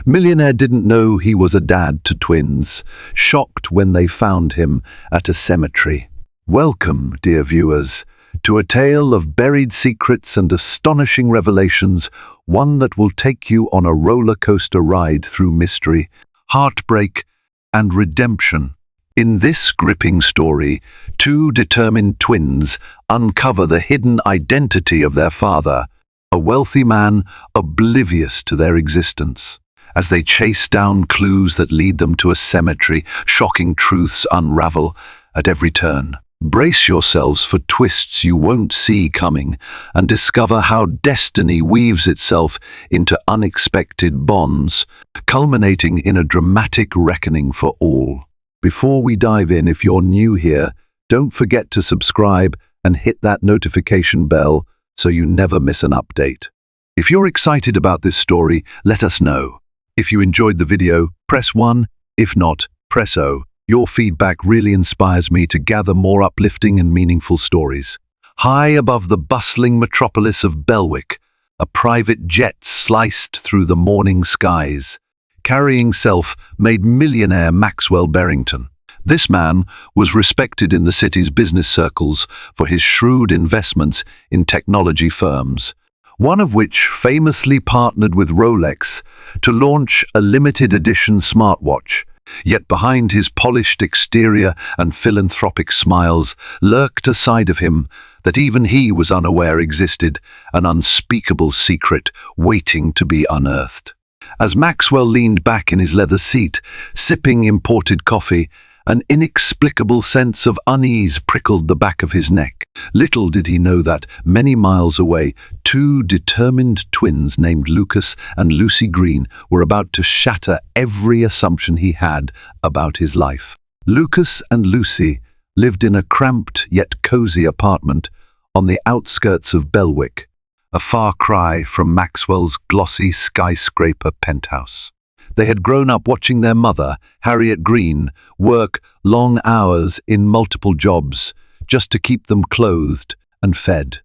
Millionaire didn't know he was a dad to twins, shocked when they found him at a cemetery. Welcome, dear viewers, to a tale of buried secrets and astonishing revelations, one that will take you on a roller coaster ride through mystery, heartbreak, and redemption. In this gripping story, two determined twins uncover the hidden identity of their father, a wealthy man oblivious to their existence. As they chase down clues that lead them to a cemetery, shocking truths unravel at every turn. Brace yourselves for twists you won't see coming and discover how destiny weaves itself into unexpected bonds, culminating in a dramatic reckoning for all. Before we dive in, if you're new here, don't forget to subscribe and hit that notification bell so you never miss an update. If you're excited about this story, let us know. If you enjoyed the video, press 1. If not, press O. Your feedback really inspires me to gather more uplifting and meaningful stories. High above the bustling metropolis of Bellwick, a private jet sliced through the morning skies, carrying self-made millionaire Maxwell Barrington. This man was respected in the city's business circles for his shrewd investments in technology firms, one of which famously partnered with Rolex to launch a limited edition smartwatch. Yet behind his polished exterior and philanthropic smiles lurked a side of him that even he was unaware existed, an unspeakable secret waiting to be unearthed. As Maxwell leaned back in his leather seat, sipping imported coffee, an inexplicable sense of unease prickled the back of his neck. Little did he know that, many miles away, two determined twins named Lucas and Lucy Green were about to shatter every assumption he had about his life. Lucas and Lucy lived in a cramped yet cozy apartment on the outskirts of Bellwick, a far cry from Maxwell's glossy skyscraper penthouse. They had grown up watching their mother, Harriet Green, work long hours in multiple jobs just to keep them clothed and fed.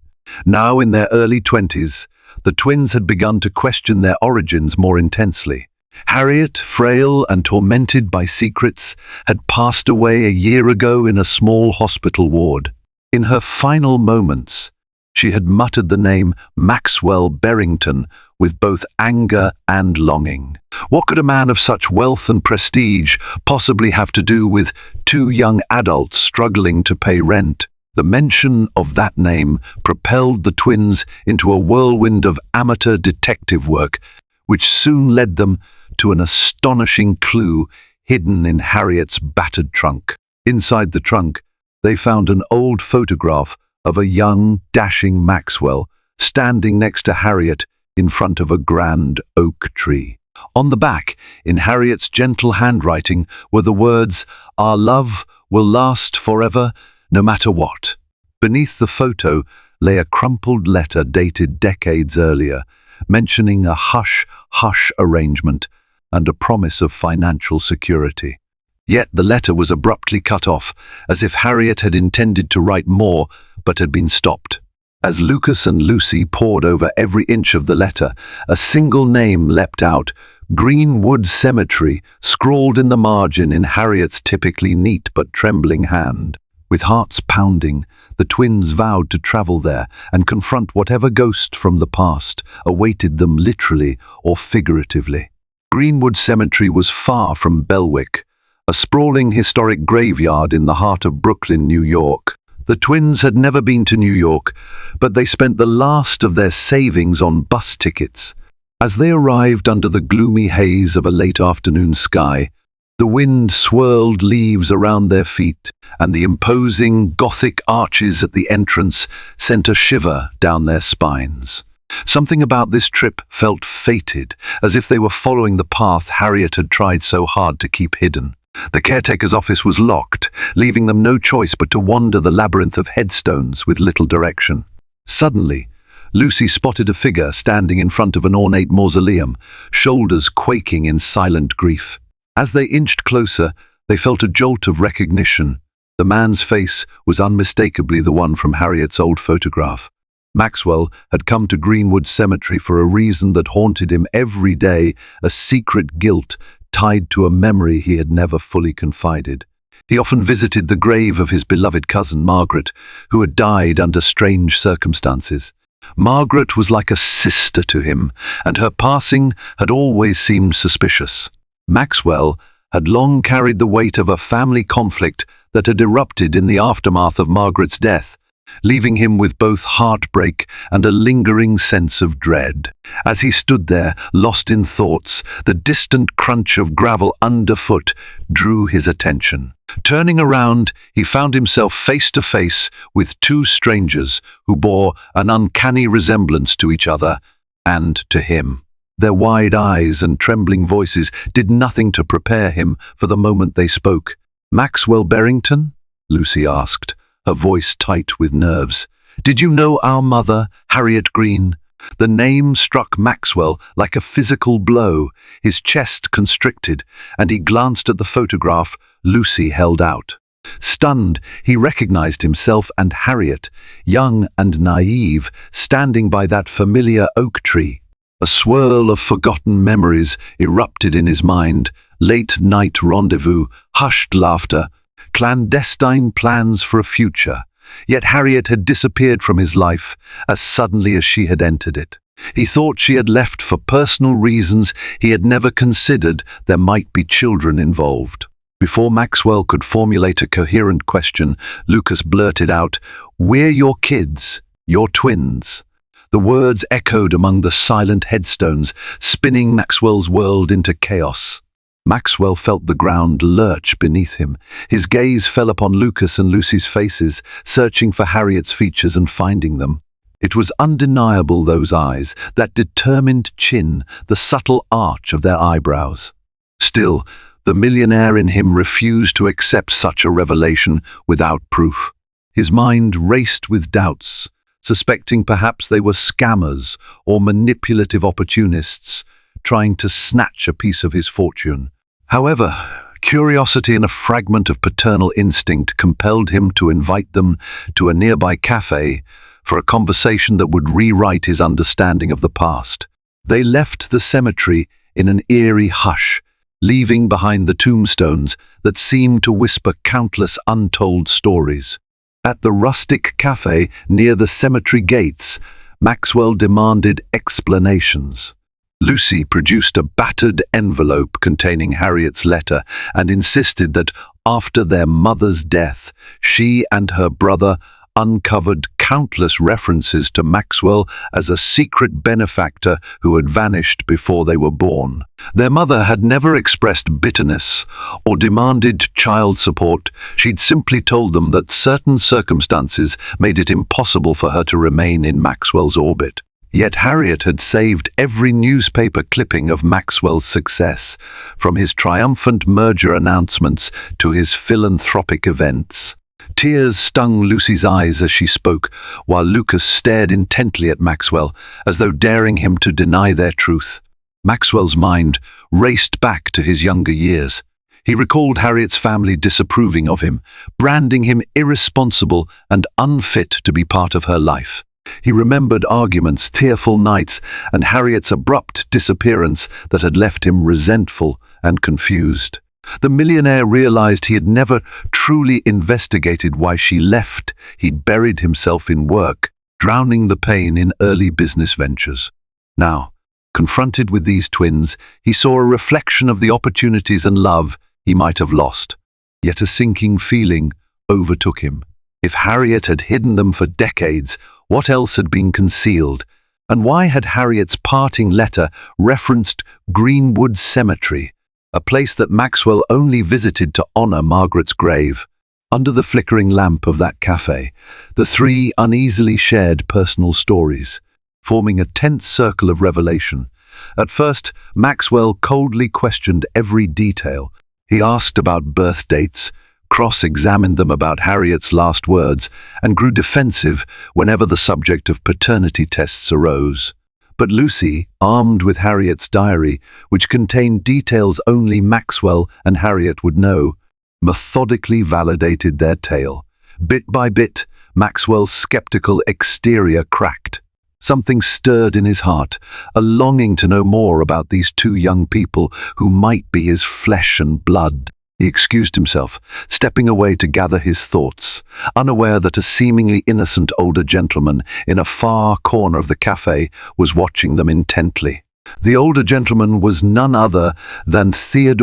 Now in their early 20s, the twins had begun to question their origins more intensely. Harriet, frail and tormented by secrets, had passed away a year ago in a small hospital ward. In her final moments, she had muttered the name Maxwell Barrington with both anger and longing. What could a man of such wealth and prestige possibly have to do with two young adults struggling to pay rent? The mention of that name propelled the twins into a whirlwind of amateur detective work, which soon led them to an astonishing clue hidden in Harriet's battered trunk. Inside the trunk, they found an old photograph of a young, dashing Maxwell standing next to Harriet in front of a grand oak tree. On the back, in Harriet's gentle handwriting, were the words, "Our love will last forever, no matter what." Beneath the photo lay a crumpled letter dated decades earlier, mentioning a hush-hush arrangement and a promise of financial security. Yet the letter was abruptly cut off, as if Harriet had intended to write more, but had been stopped. As Lucas and Lucy pored over every inch of the letter, a single name leapt out, Greenwood Cemetery, scrawled in the margin in Harriet's typically neat but trembling hand. With hearts pounding, the twins vowed to travel there and confront whatever ghost from the past awaited them literally or figuratively. Greenwood Cemetery was far from Bellwick, a sprawling historic graveyard in the heart of Brooklyn, New York. The twins had never been to New York, but they spent the last of their savings on bus tickets. As they arrived under the gloomy haze of a late afternoon sky, the wind swirled leaves around their feet, and the imposing Gothic arches at the entrance sent a shiver down their spines. Something about this trip felt fated, as if they were following the path Harriet had tried so hard to keep hidden. The caretaker's office was locked, leaving them no choice but to wander the labyrinth of headstones with little direction. Suddenly, Lucy spotted a figure standing in front of an ornate mausoleum, shoulders quaking in silent grief. As they inched closer, they felt a jolt of recognition. The man's face was unmistakably the one from Harriet's old photograph. Maxwell had come to Greenwood Cemetery for a reason that haunted him every day, a secret guilt tied to a memory he had never fully confided. He often visited the grave of his beloved cousin Margaret, who had died under strange circumstances. Margaret was like a sister to him, and her passing had always seemed suspicious. Maxwell had long carried the weight of a family conflict that had erupted in the aftermath of Margaret's death, leaving him with both heartbreak and a lingering sense of dread. As he stood there, lost in thoughts, the distant crunch of gravel underfoot drew his attention. Turning around, he found himself face to face with two strangers who bore an uncanny resemblance to each other and to him. Their wide eyes and trembling voices did nothing to prepare him for the moment they spoke. "Maxwell Barrington?" Lucy asked, her voice tight with nerves. "Did you know our mother, Harriet Green?" The name struck Maxwell like a physical blow. His chest constricted, and he glanced at the photograph Lucy held out. Stunned, he recognized himself and Harriet, young and naive, standing by that familiar oak tree. A swirl of forgotten memories erupted in his mind: late-night rendezvous, hushed laughter, clandestine plans for a future. Yet Harriet had disappeared from his life as suddenly as she had entered it. He thought she had left for personal reasons. He had never considered there might be children involved. Before Maxwell could formulate a coherent question, Lucas blurted out, "We're your kids, your twins." The words echoed among the silent headstones, spinning Maxwell's world into chaos. Maxwell felt the ground lurch beneath him. His gaze fell upon Lucas and Lucy's faces, searching for Harriet's features and finding them. It was undeniable, those eyes, that determined chin, the subtle arch of their eyebrows. Still, the millionaire in him refused to accept such a revelation without proof. His mind raced with doubts, suspecting perhaps they were scammers or manipulative opportunists trying to snatch a piece of his fortune. However, curiosity and a fragment of paternal instinct compelled him to invite them to a nearby café for a conversation that would rewrite his understanding of the past. They left the cemetery in an eerie hush, leaving behind the tombstones that seemed to whisper countless untold stories. At the rustic café near the cemetery gates, Maxwell demanded explanations. Lucy produced a battered envelope containing Harriet's letter and insisted that after their mother's death, she and her brother uncovered countless references to Maxwell as a secret benefactor who had vanished before they were born. Their mother had never expressed bitterness or demanded child support. She'd simply told them that certain circumstances made it impossible for her to remain in Maxwell's orbit. Yet Harriet had saved every newspaper clipping of Maxwell's success, from his triumphant merger announcements to his philanthropic events. Tears stung Lucy's eyes as she spoke, while Lucas stared intently at Maxwell, as though daring him to deny their truth. Maxwell's mind raced back to his younger years. He recalled Harriet's family disapproving of him, branding him irresponsible and unfit to be part of her life. He remembered arguments, tearful nights, and Harriet's abrupt disappearance that had left him resentful and confused. The millionaire realized he had never truly investigated why she left. He'd buried himself in work, drowning the pain in early business ventures. Now, confronted with these twins, he saw a reflection of the opportunities and love he might have lost. Yet a sinking feeling overtook him. If Harriet had hidden them for decades, what else had been concealed? And why had Harriet's parting letter referenced Greenwood Cemetery, a place that Maxwell only visited to honor Margaret's grave? Under the flickering lamp of that café, the three uneasily shared personal stories, forming a tense circle of revelation. At first, Maxwell coldly questioned every detail. He asked about birth dates, cross-examined them about Harriet's last words, and grew defensive whenever the subject of paternity tests arose. But Lucy, armed with Harriet's diary, which contained details only Maxwell and Harriet would know, methodically validated their tale. Bit by bit, Maxwell's skeptical exterior cracked. Something stirred in his heart, a longing to know more about these two young people who might be his flesh and blood. He excused himself, stepping away to gather his thoughts, unaware that a seemingly innocent older gentleman in a far corner of the café was watching them intently. The older gentleman was none other than Theo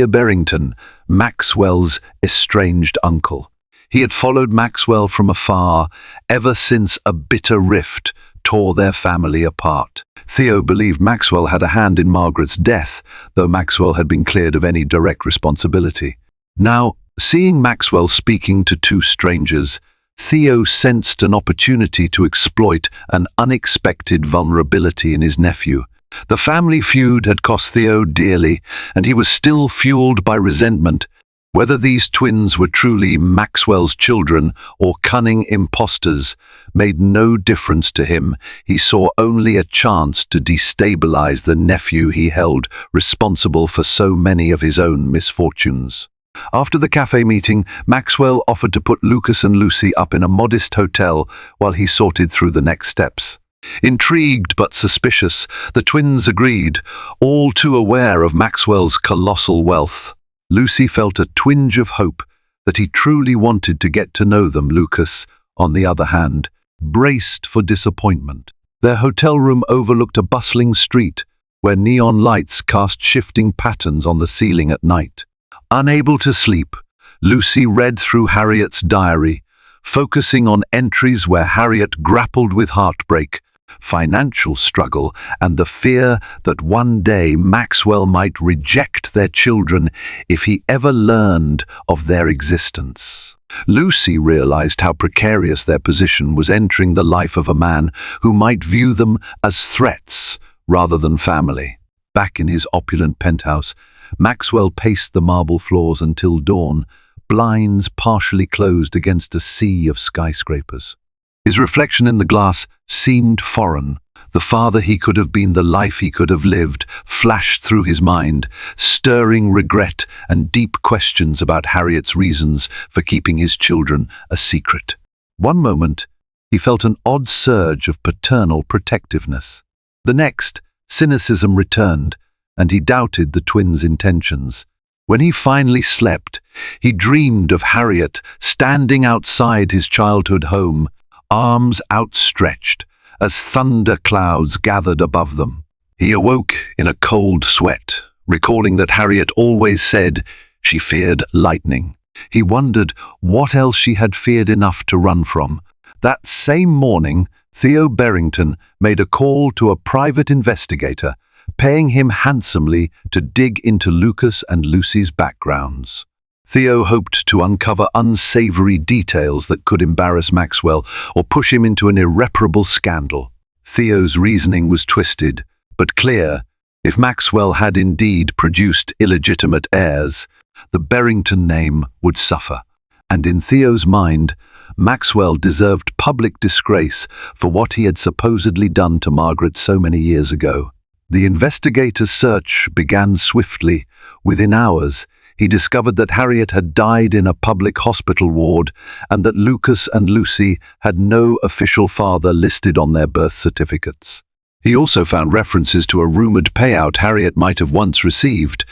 Barrington, Maxwell's estranged uncle. He had followed Maxwell from afar ever since a bitter rift tore their family apart. Theo believed Maxwell had a hand in Margaret's death, though Maxwell had been cleared of any direct responsibility. Now, seeing Maxwell speaking to two strangers, Theo sensed an opportunity to exploit an unexpected vulnerability in his nephew. The family feud had cost Theo dearly, and he was still fueled by resentment. Whether these twins were truly Maxwell's children or cunning imposters made no difference to him. He saw only a chance to destabilize the nephew he held responsible for so many of his own misfortunes. After the cafe meeting, Maxwell offered to put Lucas and Lucy up in a modest hotel while he sorted through the next steps. Intrigued but suspicious, the twins agreed, all too aware of Maxwell's colossal wealth. Lucy felt a twinge of hope that he truly wanted to get to know them. Lucas, on the other hand, braced for disappointment. Their hotel room overlooked a bustling street where neon lights cast shifting patterns on the ceiling at night. Unable to sleep, Lucy read through Harriet's diary, focusing on entries where Harriet grappled with heartbreak, financial struggle, and the fear that one day Maxwell might reject their children if he ever learned of their existence. Lucy realized how precarious their position was entering the life of a man who might view them as threats rather than family. Back in his opulent penthouse, Maxwell paced the marble floors until dawn, blinds partially closed against a sea of skyscrapers. His reflection in the glass seemed foreign. The father he could have been, the life he could have lived, flashed through his mind, stirring regret and deep questions about Harriet's reasons for keeping his children a secret. One moment, he felt an odd surge of paternal protectiveness. The next, cynicism returned, and he doubted the twins' intentions. When he finally slept, he dreamed of Harriet standing outside his childhood home, arms outstretched, as thunder clouds gathered above them. He awoke in a cold sweat, recalling that Harriet always said she feared lightning. He wondered what else she had feared enough to run from. That same morning, Theo Barrington made a call to a private investigator, paying him handsomely to dig into Lucas and Lucy's backgrounds. Theo hoped to uncover unsavory details that could embarrass Maxwell or push him into an irreparable scandal. Theo's reasoning was twisted, but clear. If Maxwell had indeed produced illegitimate heirs, the Barrington name would suffer. And in Theo's mind, Maxwell deserved public disgrace for what he had supposedly done to Margaret so many years ago. The investigator's search began swiftly. Within hours, he discovered that Harriet had died in a public hospital ward and that Lucas and Lucy had no official father listed on their birth certificates. He also found references to a rumored payout Harriet might have once received.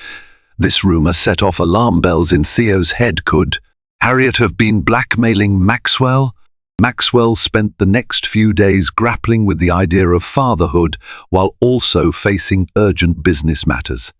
This rumor set off alarm bells in Theo's head. Could Harriet have been blackmailing Maxwell? Maxwell spent the next few days grappling with the idea of fatherhood while also facing urgent business matters.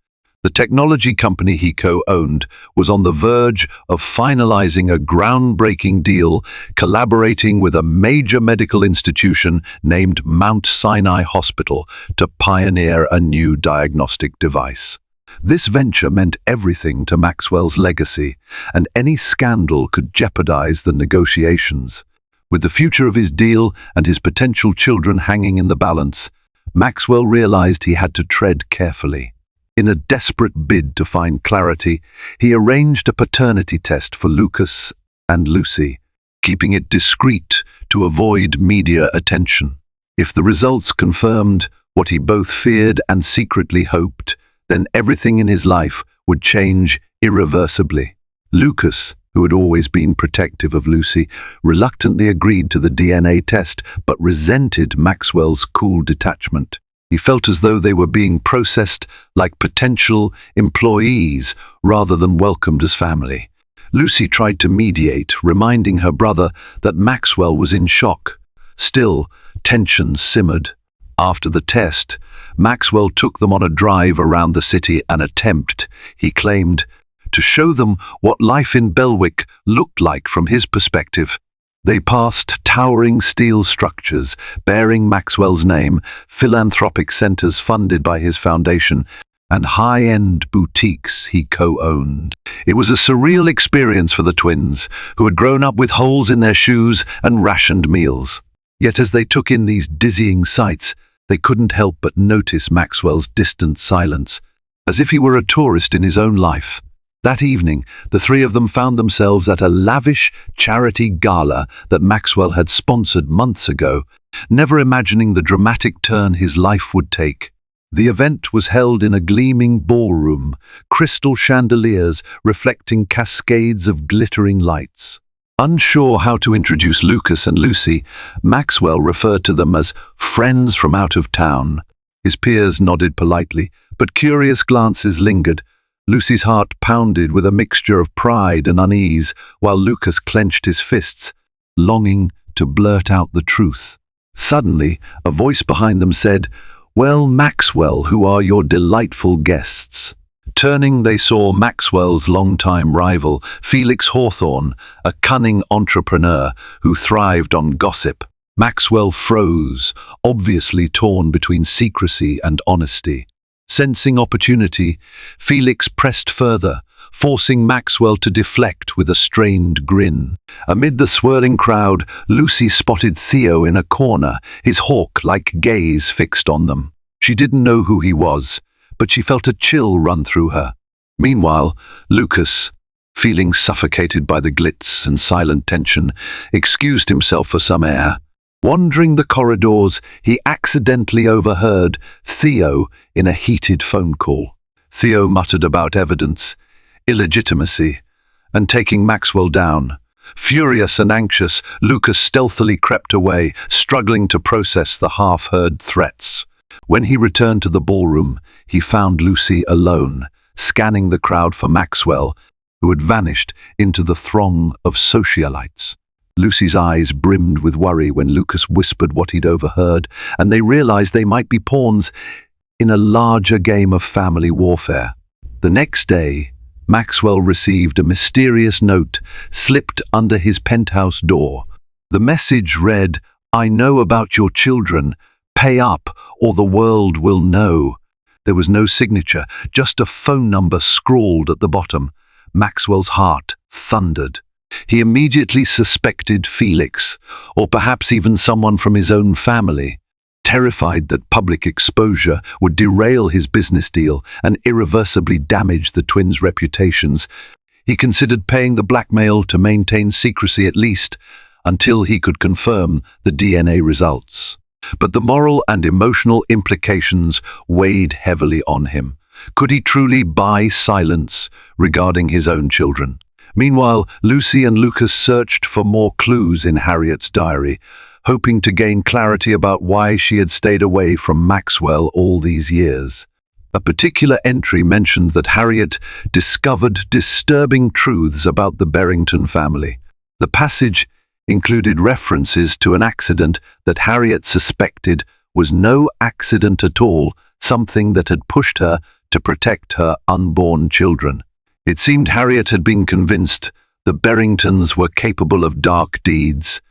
The technology company he co-owned was on the verge of finalizing a groundbreaking deal, collaborating with a major medical institution named Mount Sinai Hospital to pioneer a new diagnostic device. This venture meant everything to Maxwell's legacy, and any scandal could jeopardize the negotiations. With the future of his deal and his potential children hanging in the balance, Maxwell realized he had to tread carefully. In a desperate bid to find clarity, he arranged a paternity test for Lucas and Lucy, keeping it discreet to avoid media attention. If the results confirmed what he both feared and secretly hoped, then everything in his life would change irreversibly. Lucas, who had always been protective of Lucy, reluctantly agreed to the DNA test but resented Maxwell's cool detachment. He felt as though they were being processed like potential employees rather than welcomed as family. Lucy tried to mediate, reminding her brother that Maxwell was in shock. Still, tensions simmered. After the test, Maxwell took them on a drive around the city, an attempt, he claimed, to show them what life in Bellwick looked like from his perspective. They passed towering steel structures bearing Maxwell's name, philanthropic centers funded by his foundation, and high-end boutiques he co-owned. It was a surreal experience for the twins, who had grown up with holes in their shoes and rationed meals. Yet as they took in these dizzying sights, they couldn't help but notice Maxwell's distant silence, as if he were a tourist in his own life. That evening, the three of them found themselves at a lavish charity gala that Maxwell had sponsored months ago, never imagining the dramatic turn his life would take. The event was held in a gleaming ballroom, crystal chandeliers reflecting cascades of glittering lights. Unsure how to introduce Lucas and Lucy, Maxwell referred to them as friends from out of town. His peers nodded politely, but curious glances lingered. Lucy's heart pounded with a mixture of pride and unease, while Lucas clenched his fists, longing to blurt out the truth. Suddenly, a voice behind them said, "Well, Maxwell, who are your delightful guests?" Turning, they saw Maxwell's longtime rival, Felix Hawthorne, a cunning entrepreneur who thrived on gossip. Maxwell froze, obviously torn between secrecy and honesty. Sensing opportunity, Felix pressed further, forcing Maxwell to deflect with a strained grin. Amid the swirling crowd, Lucy spotted Theo in a corner, his hawk-like gaze fixed on them. She didn't know who he was, but she felt a chill run through her. Meanwhile, Lucas, feeling suffocated by the glitz and silent tension, excused himself for some air. Wandering the corridors, he accidentally overheard Theo in a heated phone call. Theo muttered about evidence, illegitimacy, and taking Maxwell down. Furious and anxious, Lucas stealthily crept away, struggling to process the half-heard threats. When he returned to the ballroom, he found Lucy alone, scanning the crowd for Maxwell, who had vanished into the throng of socialites. Lucy's eyes brimmed with worry when Lucas whispered what he'd overheard, and they realized they might be pawns in a larger game of family warfare. The next day, Maxwell received a mysterious note slipped under his penthouse door. The message read, "I know about your children. Pay up, or the world will know." There was no signature, just a phone number scrawled at the bottom. Maxwell's heart thundered. He immediately suspected Felix, or perhaps even someone from his own family. Terrified that public exposure would derail his business deal and irreversibly damage the twins' reputations, he considered paying the blackmail to maintain secrecy at least until he could confirm the DNA results. But the moral and emotional implications weighed heavily on him. Could he truly buy silence regarding his own children? Meanwhile, Lucy and Lucas searched for more clues in Harriet's diary, hoping to gain clarity about why she had stayed away from Maxwell all these years. A particular entry mentioned that Harriet discovered disturbing truths about the Barrington family. The passage included references to an accident that Harriet suspected was no accident at all, something that had pushed her to protect her unborn children. It seemed Harriet had been convinced the Barringtons were capable of dark deeds,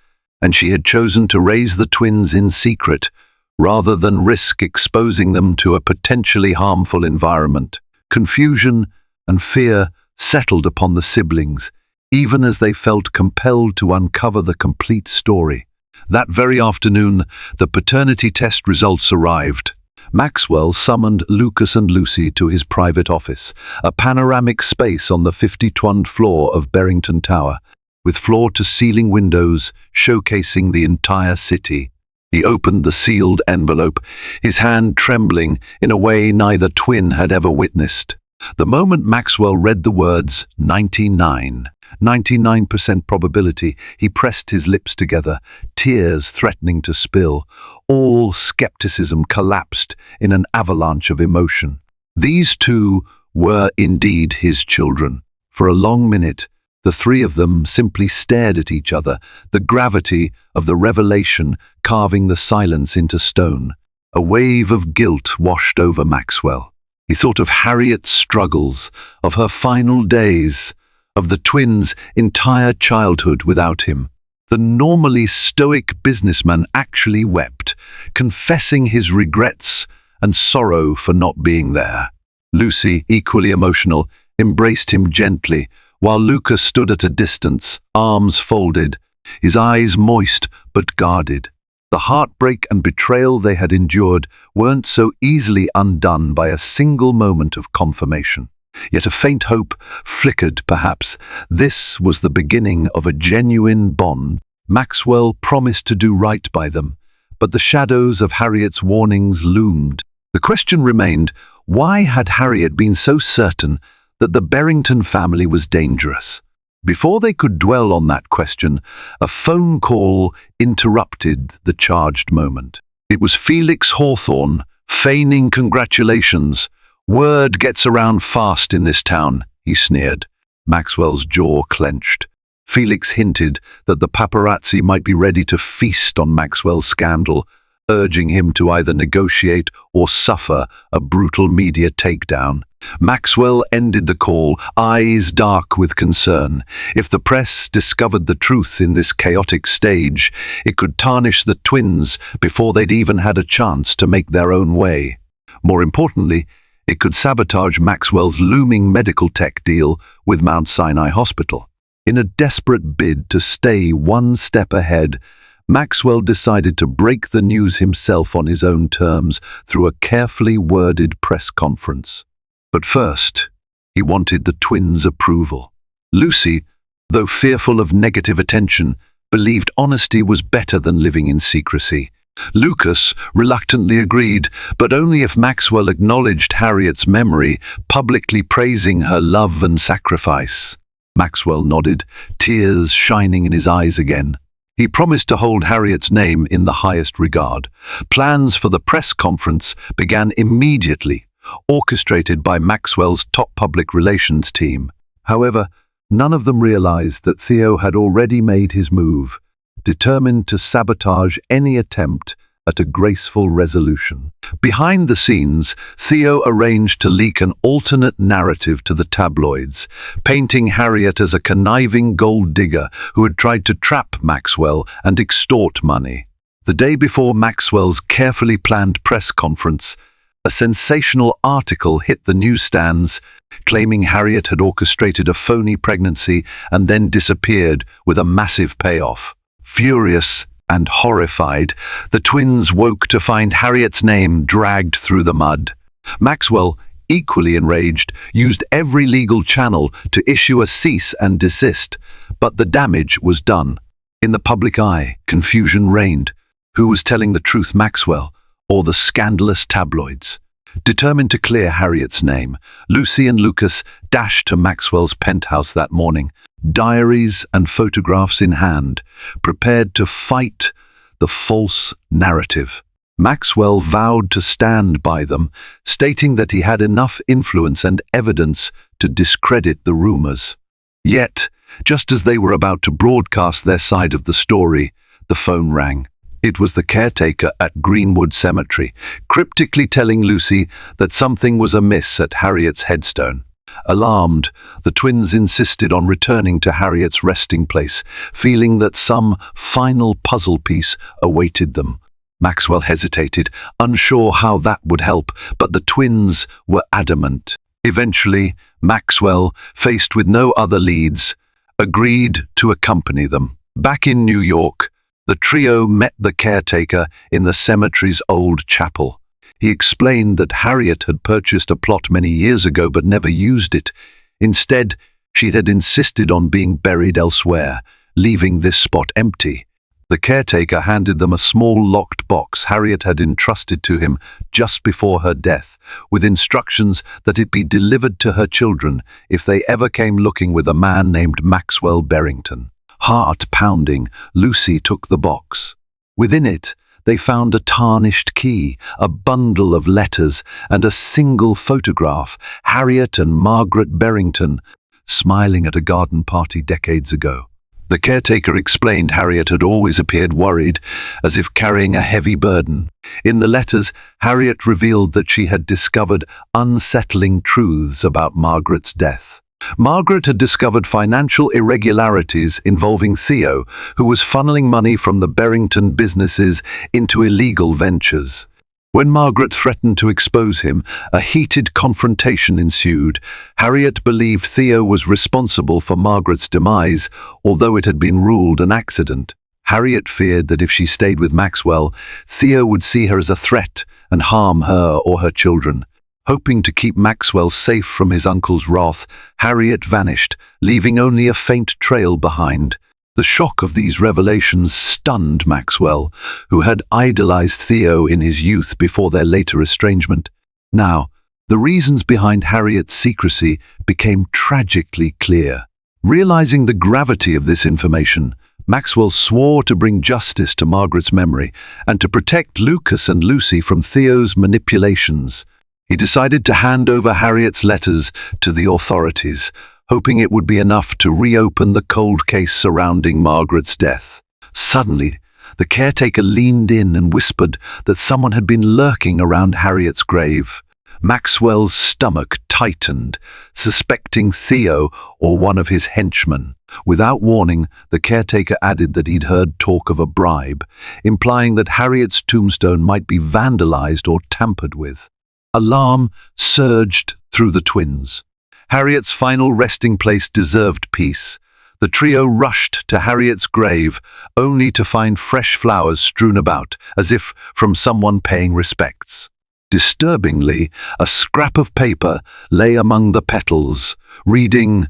and she had chosen to raise the twins in secret rather than risk exposing them to a potentially harmful environment. Confusion and fear settled upon the siblings, even as they felt compelled to uncover the complete story. That very afternoon, the paternity test results arrived. Maxwell summoned Lucas and Lucy to his private office, a panoramic space on the 52nd floor of Barrington Tower, with floor-to-ceiling windows showcasing the entire city. He opened the sealed envelope, his hand trembling in a way neither twin had ever witnessed. The moment Maxwell read the words 99% probability, he pressed his lips together, tears threatening to spill. All skepticism collapsed in an avalanche of emotion. These two were indeed his children. For a long minute, the three of them simply stared at each other, the gravity of the revelation carving the silence into stone. A wave of guilt washed over Maxwell. He thought of Harriet's struggles, of her final days, of the twins' entire childhood without him. The normally stoic businessman actually wept, confessing his regrets and sorrow for not being there. Lucy, equally emotional, embraced him gently, while Lucas stood at a distance, arms folded, his eyes moist but guarded. The heartbreak and betrayal they had endured weren't so easily undone by a single moment of confirmation. Yet a faint hope flickered, perhaps. This was the beginning of a genuine bond. Maxwell promised to do right by them, but the shadows of Harriet's warnings loomed. The question remained, why had Harriet been so certain that the Barrington family was dangerous? Before they could dwell on that question, a phone call interrupted the charged moment. It was Felix Hawthorne, feigning congratulations. "Word gets around fast in this town," he sneered. Maxwell's jaw clenched. Felix hinted that the paparazzi might be ready to feast on Maxwell's scandal, urging him to either negotiate or suffer a brutal media takedown. Maxwell ended the call, eyes dark with concern. If the press discovered the truth in this chaotic stage, it could tarnish the twins before they'd even had a chance to make their own way. More importantly, it could sabotage Maxwell's looming medical tech deal with Mount Sinai Hospital. In a desperate bid to stay one step ahead, Maxwell decided to break the news himself on his own terms through a carefully worded press conference. But first, he wanted the twins' approval. Lucy, though fearful of negative attention, believed honesty was better than living in secrecy. Lucas reluctantly agreed, but only if Maxwell acknowledged Harriet's memory, publicly praising her love and sacrifice. Maxwell nodded, tears shining in his eyes again. He promised to hold Harriet's name in the highest regard. Plans for the press conference began immediately, orchestrated by Maxwell's top public relations team. However, none of them realized that Theo had already made his move, determined to sabotage any attempt at a graceful resolution. Behind the scenes, Theo arranged to leak an alternate narrative to the tabloids, painting Harriet as a conniving gold digger who had tried to trap Maxwell and extort money. The day before Maxwell's carefully planned press conference, a sensational article hit the newsstands, claiming Harriet had orchestrated a phony pregnancy and then disappeared with a massive payoff. Furious and horrified, the twins woke to find Harriet's name dragged through the mud. Maxwell, equally enraged, used every legal channel to issue a cease and desist, but the damage was done. In the public eye, confusion reigned. Who was telling the truth, Maxwell or the scandalous tabloids? Determined to clear Harriet's name, Lucy and Lucas dashed to Maxwell's penthouse that morning, diaries and photographs in hand, prepared to fight the false narrative. Maxwell vowed to stand by them, stating that he had enough influence and evidence to discredit the rumors. Yet, just as they were about to broadcast their side of the story, the phone rang. It was the caretaker at Greenwood Cemetery, cryptically telling Lucy that something was amiss at Harriet's headstone. Alarmed, the twins insisted on returning to Harriet's resting place, feeling that some final puzzle piece awaited them. Maxwell hesitated, unsure how that would help, but the twins were adamant. Eventually, Maxwell, faced with no other leads, agreed to accompany them. Back in New York, the trio met the caretaker in the cemetery's old chapel. He explained that Harriet had purchased a plot many years ago but never used it. Instead, she had insisted on being buried elsewhere, leaving this spot empty. The caretaker handed them a small locked box Harriet had entrusted to him just before her death, with instructions that it be delivered to her children if they ever came looking with a man named Maxwell Barrington. Heart pounding, Lucy took the box. Within it, they found a tarnished key, a bundle of letters, and a single photograph, Harriet and Margaret Barrington, smiling at a garden party decades ago. The caretaker explained Harriet had always appeared worried, as if carrying a heavy burden. In the letters, Harriet revealed that she had discovered unsettling truths about Margaret's death. Margaret had discovered financial irregularities involving Theo, who was funneling money from the Barrington businesses into illegal ventures. When Margaret threatened to expose him, a heated confrontation ensued. Harriet believed Theo was responsible for Margaret's demise, although it had been ruled an accident. Harriet feared that if she stayed with Maxwell, Theo would see her as a threat and harm her or her children. Hoping to keep Maxwell safe from his uncle's wrath, Harriet vanished, leaving only a faint trail behind. The shock of these revelations stunned Maxwell, who had idolized Theo in his youth before their later estrangement. Now, the reasons behind Harriet's secrecy became tragically clear. Realizing the gravity of this information, Maxwell swore to bring justice to Margaret's memory and to protect Lucas and Lucy from Theo's manipulations. He decided to hand over Harriet's letters to the authorities, hoping it would be enough to reopen the cold case surrounding Margaret's death. Suddenly, the caretaker leaned in and whispered that someone had been lurking around Harriet's grave. Maxwell's stomach tightened, suspecting Theo or one of his henchmen. Without warning, the caretaker added that he'd heard talk of a bribe, implying that Harriet's tombstone might be vandalized or tampered with. Alarm surged through the twins. Harriet's final resting place deserved peace. The trio rushed to Harriet's grave, only to find fresh flowers strewn about, as if from someone paying respects. Disturbingly, a scrap of paper lay among the petals, reading,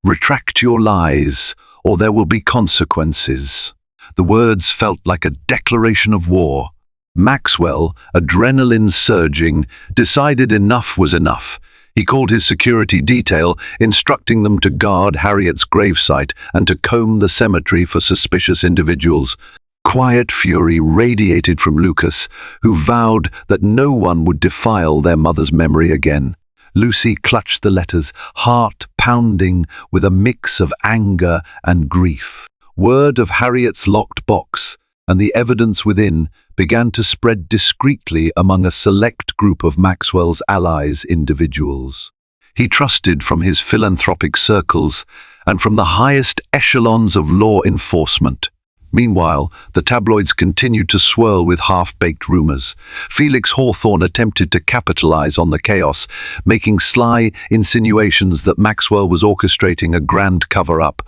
"Retract your lies, or there will be consequences." The words felt like a declaration of war. Maxwell, adrenaline surging, decided enough was enough. He called his security detail, instructing them to guard Harriet's gravesite and to comb the cemetery for suspicious individuals. Quiet fury radiated from Lucas, who vowed that no one would defile their mother's memory again. Lucy clutched the letters, heart pounding with a mix of anger and grief. Word of Harriet's locked box and the evidence within began to spread discreetly among a select group of Maxwell's allies individuals. He trusted from his philanthropic circles and from the highest echelons of law enforcement. Meanwhile, the tabloids continued to swirl with half-baked rumors. Felix Hawthorne attempted to capitalize on the chaos, making sly insinuations that Maxwell was orchestrating a grand cover-up.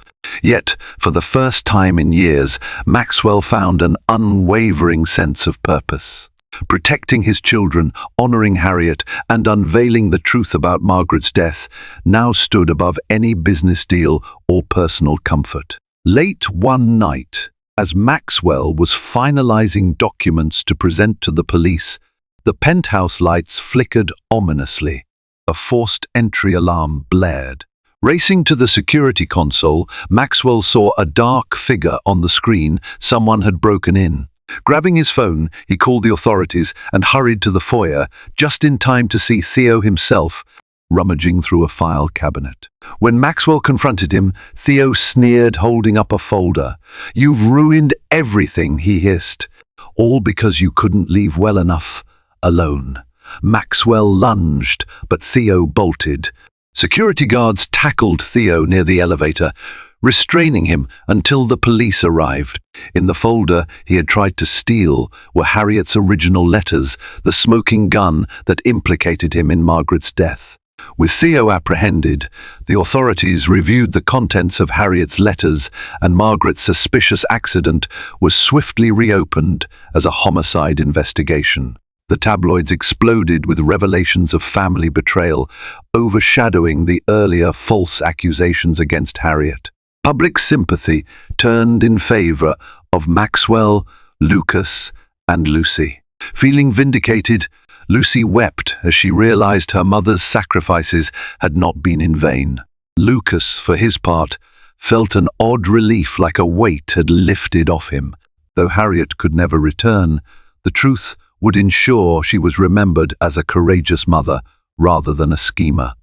Yet, for the first time in years, Maxwell found an unwavering sense of purpose. Protecting his children, honoring Harriet, and unveiling the truth about Margaret's death now stood above any business deal or personal comfort. Late one night, as Maxwell was finalizing documents to present to the police, the penthouse lights flickered ominously. A forced entry alarm blared. Racing to the security console, Maxwell saw a dark figure on the screen. Someone had broken in. Grabbing his phone, he called the authorities and hurried to the foyer, just in time to see Theo himself rummaging through a file cabinet. When Maxwell confronted him, Theo sneered, holding up a folder. "You've ruined everything," he hissed. "All because you couldn't leave well enough alone." Maxwell lunged, but Theo bolted. Security guards tackled Theo near the elevator, restraining him until the police arrived. In the folder he had tried to steal were Harriet's original letters, the smoking gun that implicated him in Margaret's death. With Theo apprehended, the authorities reviewed the contents of Harriet's letters, and Margaret's suspicious accident was swiftly reopened as a homicide investigation. The tabloids exploded with revelations of family betrayal, overshadowing the earlier false accusations against Harriet. Public sympathy turned in favor of Maxwell, Lucas, and Lucy. Feeling vindicated, Lucy wept as she realized her mother's sacrifices had not been in vain. Lucas, for his part, felt an odd relief, like a weight had lifted off him. Though Harriet could never return, the truth would ensure she was remembered as a courageous mother rather than a schemer.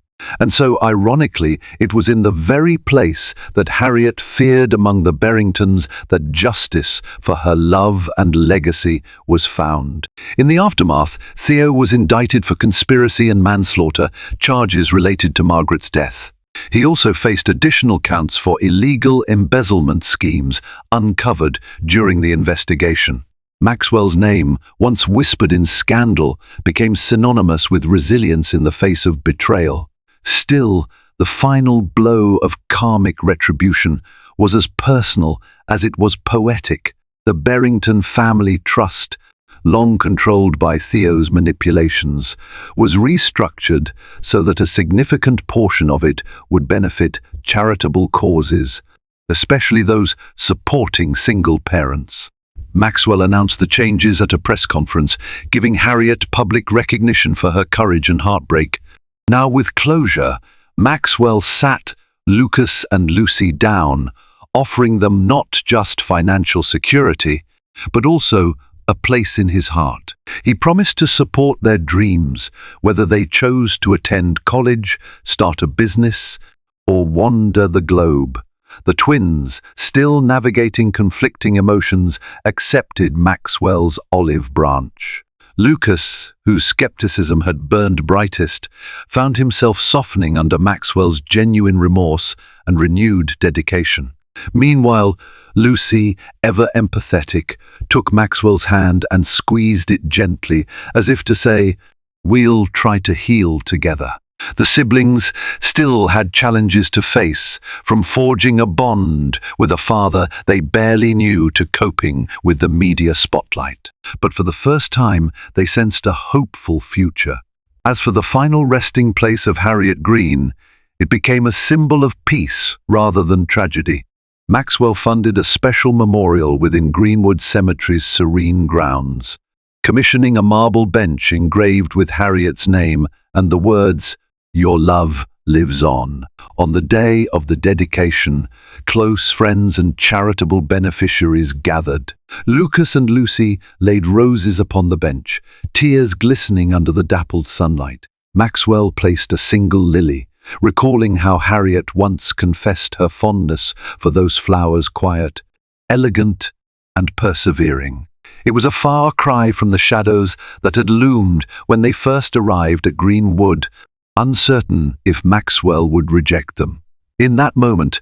And so, ironically, it was in the very place that Harriet feared among the Barringtons that justice for her love and legacy was found. In the aftermath, Theo was indicted for conspiracy and manslaughter, charges related to Margaret's death. He also faced additional counts for illegal embezzlement schemes uncovered during the investigation. Maxwell's name, once whispered in scandal, became synonymous with resilience in the face of betrayal. Still, the final blow of karmic retribution was as personal as it was poetic. The Barrington family trust, long controlled by Theo's manipulations, was restructured so that a significant portion of it would benefit charitable causes, especially those supporting single parents. Maxwell announced the changes at a press conference, giving Harriet public recognition for her courage and heartbreak. Now, with closure, Maxwell sat Lucas and Lucy down, offering them not just financial security, but also a place in his heart. He promised to support their dreams, whether they chose to attend college, start a business, or wander the globe. The twins, still navigating conflicting emotions, accepted Maxwell's olive branch. Lucas, whose skepticism had burned brightest, found himself softening under Maxwell's genuine remorse and renewed dedication. Meanwhile, Lucy, ever empathetic, took Maxwell's hand and squeezed it gently, as if to say, "We'll try to heal together." The siblings still had challenges to face, from forging a bond with a father they barely knew to coping with the media spotlight. But for the first time, they sensed a hopeful future. As for the final resting place of Harriet Green, it became a symbol of peace rather than tragedy. Maxwell funded a special memorial within Greenwood Cemetery's serene grounds, commissioning a marble bench engraved with Harriet's name and the words, "Your love lives on." On the day of the dedication, close friends and charitable beneficiaries gathered. Lucas and Lucy laid roses upon the bench, tears glistening under the dappled sunlight. Maxwell placed a single lily, recalling how Harriet once confessed her fondness for those flowers, quiet, elegant, and persevering. It was a far cry from the shadows that had loomed when they first arrived at Greenwood, uncertain if Maxwell would reject them. In that moment,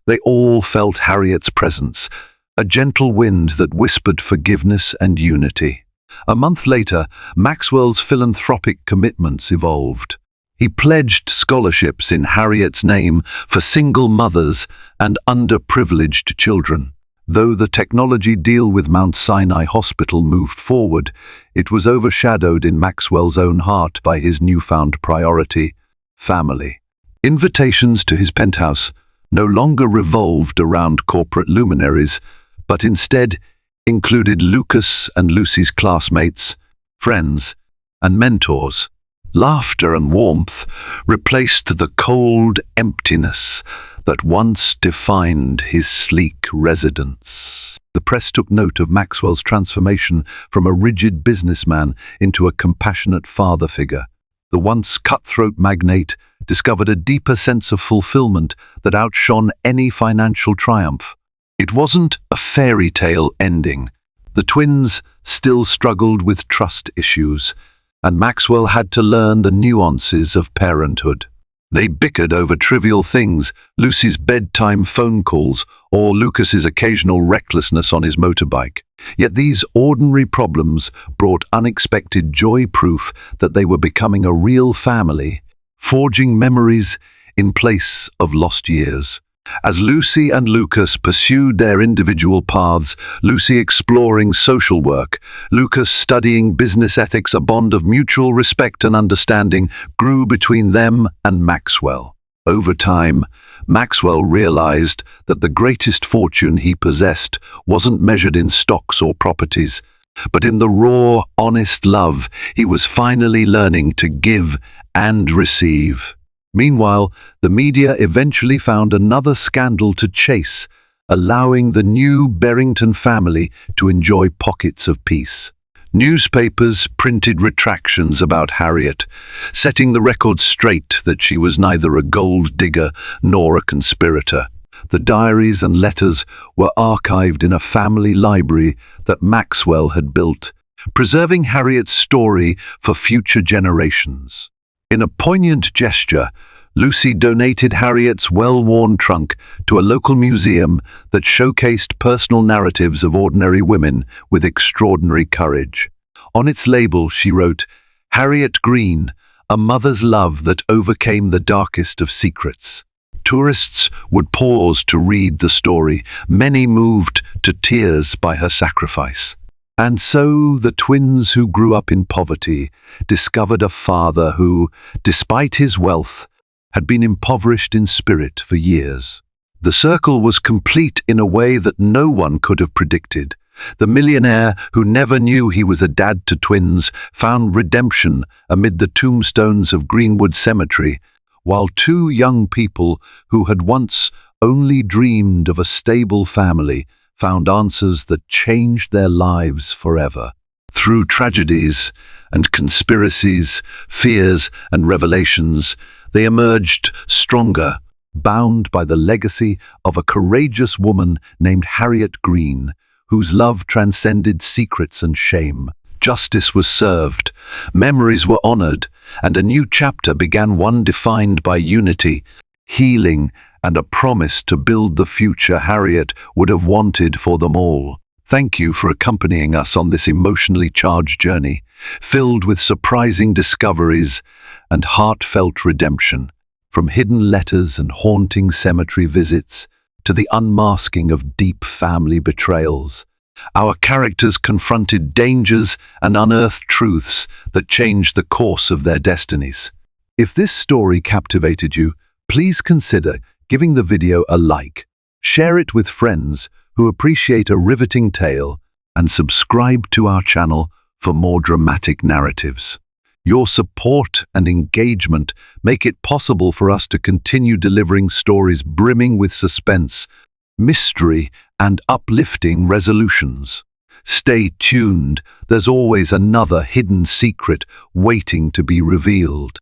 they all felt Harriet's presence, a gentle wind that whispered forgiveness and unity. A month later, Maxwell's philanthropic commitments evolved. He pledged scholarships in Harriet's name for single mothers and underprivileged children. Though the technology deal with Mount Sinai Hospital moved forward, it was overshadowed in Maxwell's own heart by his newfound priority, family. Invitations to his penthouse no longer revolved around corporate luminaries, but instead included Lucas and Lucy's classmates, friends, and mentors. Laughter and warmth replaced the cold emptiness that once defined his sleek residence. The press took note of Maxwell's transformation from a rigid businessman into a compassionate father figure. The once cutthroat magnate discovered a deeper sense of fulfillment that outshone any financial triumph. It wasn't a fairy tale ending. The twins still struggled with trust issues, and Maxwell had to learn the nuances of parenthood. They bickered over trivial things, Lucy's bedtime phone calls or Lucas's occasional recklessness on his motorbike. Yet these ordinary problems brought unexpected joy, proof that they were becoming a real family, forging memories in place of lost years. As Lucy and Lucas pursued their individual paths, Lucy exploring social work, Lucas studying business ethics, a bond of mutual respect and understanding grew between them and Maxwell. Over time, Maxwell realized that the greatest fortune he possessed wasn't measured in stocks or properties, but in the raw, honest love he was finally learning to give and receive. Meanwhile, the media eventually found another scandal to chase, allowing the new Barrington family to enjoy pockets of peace. Newspapers printed retractions about Harriet, setting the record straight that she was neither a gold digger nor a conspirator. The diaries and letters were archived in a family library that Maxwell had built, preserving Harriet's story for future generations. In a poignant gesture, Lucy donated Harriet's well-worn trunk to a local museum that showcased personal narratives of ordinary women with extraordinary courage. On its label, she wrote, "Harriet Green, a mother's love that overcame the darkest of secrets." Tourists would pause to read the story, many moved to tears by her sacrifice. And so the twins who grew up in poverty discovered a father who, despite his wealth, had been impoverished in spirit for years. The circle was complete in a way that no one could have predicted. The millionaire who never knew he was a dad to twins found redemption amid the tombstones of Greenwood Cemetery, while two young people who had once only dreamed of a stable family found answers that changed their lives forever. Through tragedies and conspiracies, fears and revelations, they emerged stronger, bound by the legacy of a courageous woman named Harriet Green, whose love transcended secrets and shame. Justice was served, memories were honored, and a new chapter began, one defined by unity, healing, and a promise to build the future Harriet would have wanted for them all. Thank you for accompanying us on this emotionally charged journey, filled with surprising discoveries and heartfelt redemption. From hidden letters and haunting cemetery visits to the unmasking of deep family betrayals, our characters confronted dangers and unearthed truths that changed the course of their destinies. If this story captivated you, please consider giving the video a like, share it with friends who appreciate a riveting tale, and subscribe to our channel for more dramatic narratives. Your support and engagement make it possible for us to continue delivering stories brimming with suspense, mystery, and uplifting resolutions. Stay tuned, there's always another hidden secret waiting to be revealed.